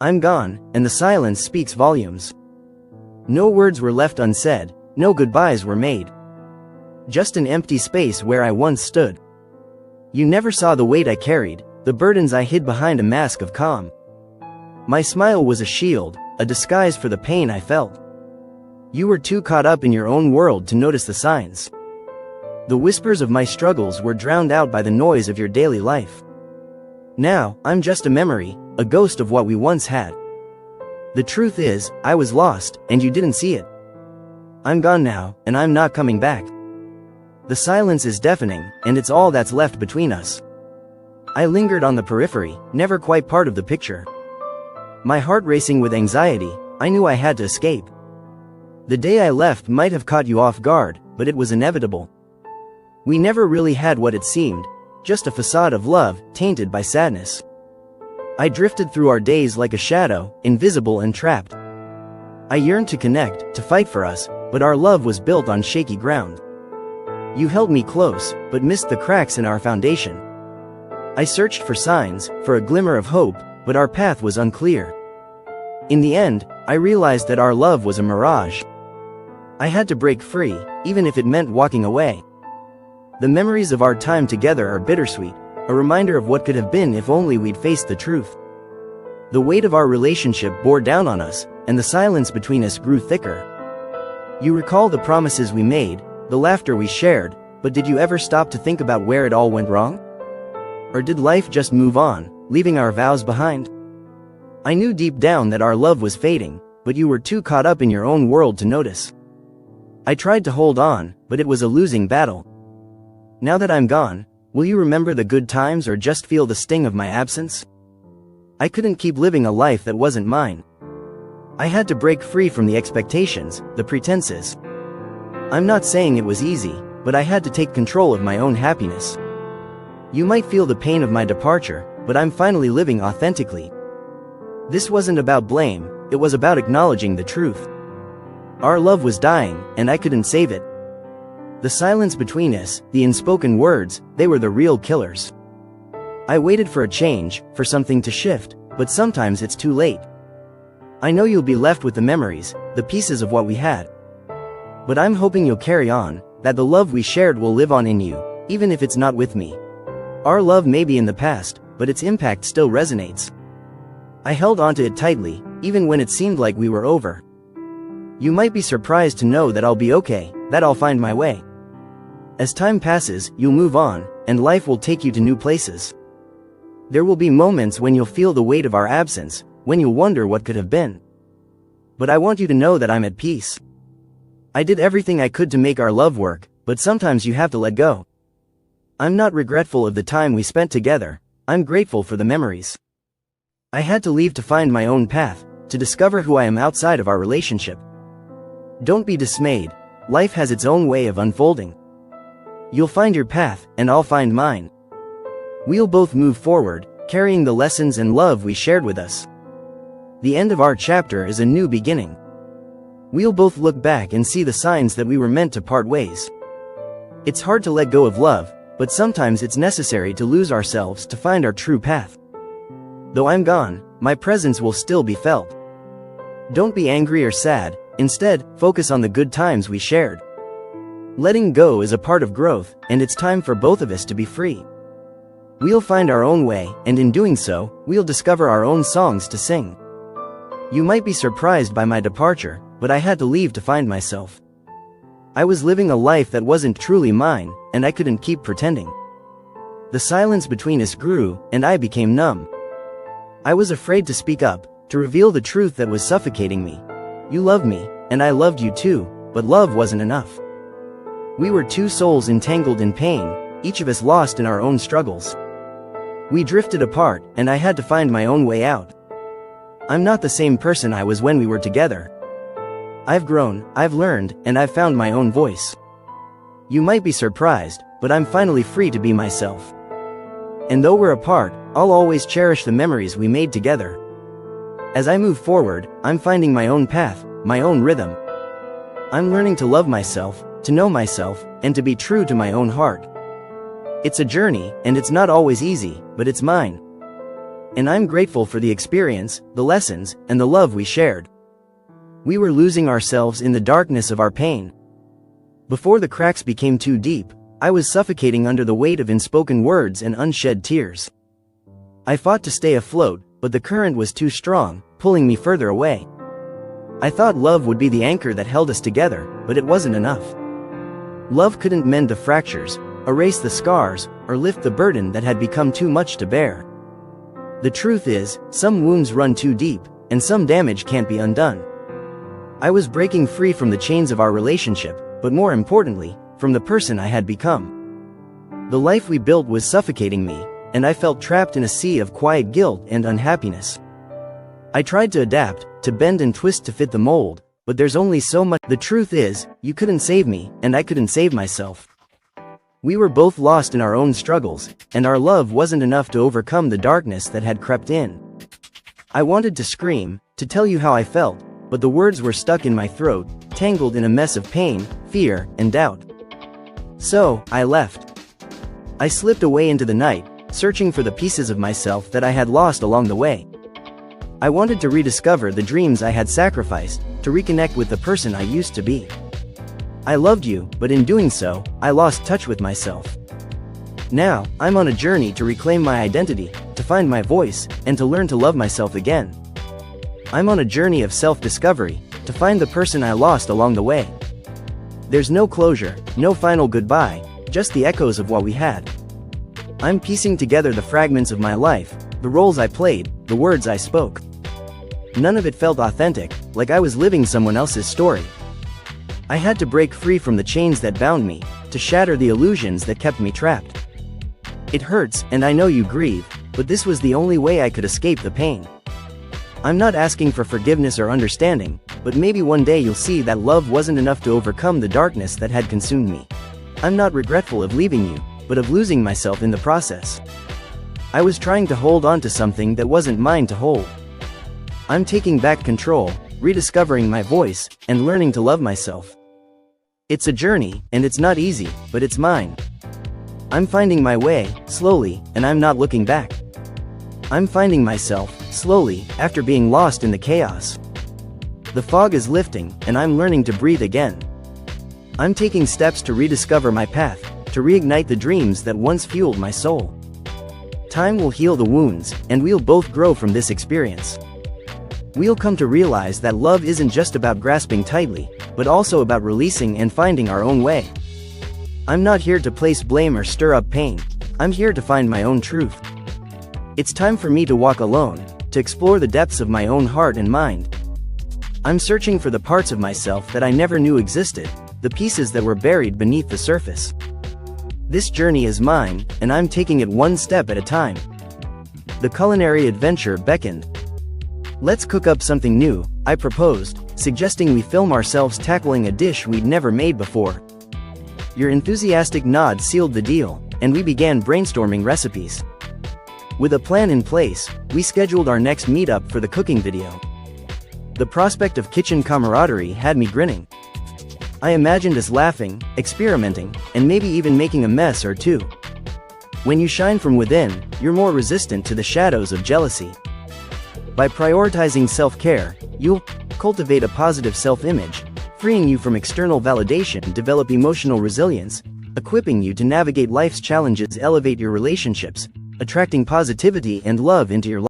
I'm gone, and the silence speaks volumes. No words were left unsaid, no goodbyes were made. Just an empty space where I once stood. You never saw the weight I carried, the burdens I hid behind a mask of calm. My smile was a shield, a disguise for the pain I felt. You were too caught up in your own world to notice the signs. The whispers of my struggles were drowned out by the noise of your daily life. Now, I'm just a memory, a ghost of what we once had. The truth is, I was lost, and you didn't see it. I'm gone now, and I'm not coming back. The silence is deafening, and it's all that's left between us. I lingered on the periphery, never quite part of the picture. My heart racing with anxiety, I knew I had to escape. The day I left might have caught you off guard, but it was inevitable. We never really had what it seemed, just a facade of love, tainted by sadness. I drifted through our days like a shadow, invisible and trapped. I yearned to connect, to fight for us, but our love was built on shaky ground. You held me close, but missed the cracks in our foundation. I searched for signs, for a glimmer of hope, but our path was unclear. In the end, I realized that our love was a mirage. I had to break free, even if it meant walking away. The memories of our time together are bittersweet, a reminder of what could have been if only we'd faced the truth. The weight of our relationship bore down on us, and the silence between us grew thicker. You recall the promises we made, the laughter we shared, but did you ever stop to think about where it all went wrong? Or did life just move on, leaving our vows behind? I knew deep down that our love was fading, but you were too caught up in your own world to notice. I tried to hold on, but it was a losing battle. Now that I'm gone, will you remember the good times or just feel the sting of my absence? I couldn't keep living a life that wasn't mine. I had to break free from the expectations, the pretenses. I'm not saying it was easy, but I had to take control of my own happiness. You might feel the pain of my departure, but I'm finally living authentically. This wasn't about blame, it was about acknowledging the truth. Our love was dying, and I couldn't save it. The silence between us, the unspoken words, they were the real killers. I waited for a change, for something to shift, but sometimes it's too late. I know you'll be left with the memories, the pieces of what we had. But I'm hoping you'll carry on, that the love we shared will live on in you, even if it's not with me. Our love may be in the past, but its impact still resonates. I held onto it tightly, even when it seemed like we were over. You might be surprised to know that I'll be okay, that I'll find my way. As time passes, you'll move on, and life will take you to new places. There will be moments when you'll feel the weight of our absence, when you'll wonder what could have been. But I want you to know that I'm at peace. I did everything I could to make our love work, but sometimes you have to let go. I'm not regretful of the time we spent together, I'm grateful for the memories. I had to leave to find my own path, to discover who I am outside of our relationship. Don't be dismayed, life has its own way of unfolding. You'll find your path, and I'll find mine. We'll both move forward, carrying the lessons and love we shared with us. The end of our chapter is a new beginning. We'll both look back and see the signs that we were meant to part ways. It's hard to let go of love, but sometimes it's necessary to lose ourselves to find our true path. Though I'm gone, my presence will still be felt. Don't be angry or sad, instead, focus on the good times we shared. Letting go is a part of growth, and it's time for both of us to be free. We'll find our own way, and in doing so, we'll discover our own songs to sing. You might be surprised by my departure, but I had to leave to find myself. I was living a life that wasn't truly mine, and I couldn't keep pretending. The silence between us grew, and I became numb. I was afraid to speak up, to reveal the truth that was suffocating me. You loved me, and I loved you too, but love wasn't enough. We were two souls entangled in pain, each of us lost in our own struggles. We drifted apart, and I had to find my own way out. I'm not the same person I was when we were together. I've grown, I've learned, and I've found my own voice. You might be surprised, but I'm finally free to be myself. And though we're apart, I'll always cherish the memories we made together. As I move forward, I'm finding my own path, my own rhythm. I'm learning to love myself, to know myself, and to be true to my own heart. It's a journey, and it's not always easy, but it's mine. And I'm grateful for the experience, the lessons, and the love we shared. We were losing ourselves in the darkness of our pain. Before the cracks became too deep, I was suffocating under the weight of unspoken words and unshed tears. I fought to stay afloat, but the current was too strong, pulling me further away. I thought love would be the anchor that held us together, but it wasn't enough. Love couldn't mend the fractures, erase the scars, or lift the burden that had become too much to bear. The truth is, some wounds run too deep, and some damage can't be undone. I was breaking free from the chains of our relationship, but more importantly, from the person I had become. The life we built was suffocating me, and I felt trapped in a sea of quiet guilt and unhappiness. I tried to adapt, to bend and twist to fit the mold, but there's only so much. The truth is, you couldn't save me, and I couldn't save myself. We were both lost in our own struggles, and our love wasn't enough to overcome the darkness that had crept in. I wanted to scream, to tell you how I felt, but the words were stuck in my throat, tangled in a mess of pain, fear, and doubt. So, I left. I slipped away into the night, searching for the pieces of myself that I had lost along the way. I wanted to rediscover the dreams I had sacrificed, to reconnect with the person I used to be. I loved you, but in doing so, I lost touch with myself. Now, I'm on a journey to reclaim my identity, to find my voice, and to learn to love myself again. I'm on a journey of self-discovery, to find the person I lost along the way. There's no closure, no final goodbye, just the echoes of what we had. I'm piecing together the fragments of my life, the roles I played, the words I spoke. None of it felt authentic, like I was living someone else's story. I had to break free from the chains that bound me, to shatter the illusions that kept me trapped. It hurts, and I know you grieve, but this was the only way I could escape the pain. I'm not asking for forgiveness or understanding, but maybe one day you'll see that love wasn't enough to overcome the darkness that had consumed me. I'm not regretful of leaving you, but of losing myself in the process. I was trying to hold on to something that wasn't mine to hold. I'm taking back control, rediscovering my voice, and learning to love myself. It's a journey, and it's not easy, but it's mine. I'm finding my way, slowly, and I'm not looking back. I'm finding myself, slowly, after being lost in the chaos. The fog is lifting, and I'm learning to breathe again. I'm taking steps to rediscover my path, to reignite the dreams that once fueled my soul. Time will heal the wounds, and we'll both grow from this experience. We'll come to realize that love isn't just about grasping tightly, but also about releasing and finding our own way. I'm not here to place blame or stir up pain. I'm here to find my own truth. It's time for me to walk alone, to explore the depths of my own heart and mind. I'm searching for the parts of myself that I never knew existed, the pieces that were buried beneath the surface. This journey is mine, and I'm taking it one step at a time. The culinary adventure beckoned. Let's cook up something new, I proposed, suggesting we film ourselves tackling a dish we'd never made before. Your enthusiastic nod sealed the deal, and we began brainstorming recipes. With a plan in place, we scheduled our next meetup for the cooking video. The prospect of kitchen camaraderie had me grinning. I imagined us laughing, experimenting, and maybe even making a mess or two. When you shine from within, you're more resistant to the shadows of jealousy. By prioritizing self-care, you'll cultivate a positive self-image, freeing you from external validation, develop emotional resilience, equipping you to navigate life's challenges, elevate your relationships, attracting positivity and love into your life.